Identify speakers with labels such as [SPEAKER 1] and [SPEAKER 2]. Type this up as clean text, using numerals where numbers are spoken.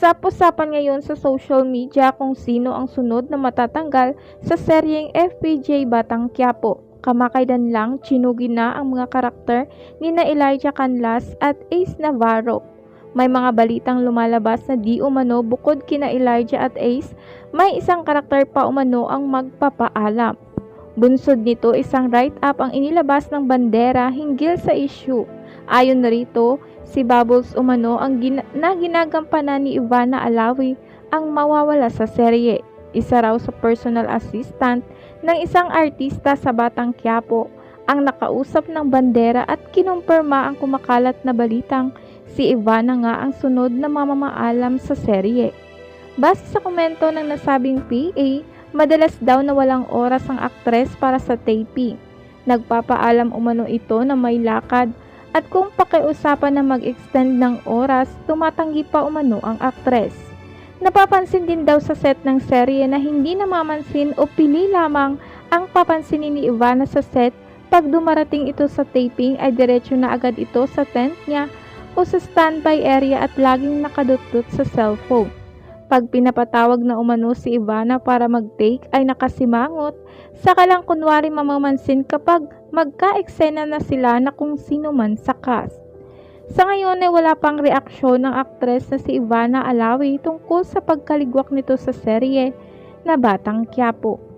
[SPEAKER 1] Usap-usapan ngayon sa social media kung sino ang sunod na matatanggal sa seryeng FPJ Batang Quiapo. Kamakailan lang, chinugi na ang mga karakter ni na Elijah Canlas at Ace Navarro. May mga balitang lumalabas na di umano bukod kina Elijah at Ace, may isang karakter pa umano ang magpapaalam. Bunsod nito, isang write-up ang inilabas ng Bandera hinggil sa issue. Ayon na rito, si Bubbles umano ang ginagampanan ni Ivana Alawi ang mawawala sa serye. Isa raw sa personal assistant ng isang artista sa Batang Quiapo ang nakausap ng Bandera at kinumpirma ang kumakalat na balitang si Ivana nga ang sunod na mamamaalam sa serye. Base sa komento ng nasabing PA, madalas daw na walang oras ang aktres para sa taping. Nagpapaalam umano ito na may lakad at kung pakiusapan na mag-extend ng oras, tumatanggi pa umano ang aktres. Napapansin din daw sa set ng serye na hindi namamansin o pili lamang ang papansinin ni Ivana sa set. Pag dumarating ito sa taping ay diretso na agad ito sa tent niya o sa standby area at laging nakadutdut sa cellphone. Pag pinapatawag na umano si Ivana para mag-take ay nakasimangot, saka lang kunwari mamamansin kapag magka-eksena na sila na kung sino man sa cast. Sa ngayon ay wala pang reaksyon ng aktres na si Ivana Alawi tungkol sa pagkaligwak nito sa serye na Batang Quiapo.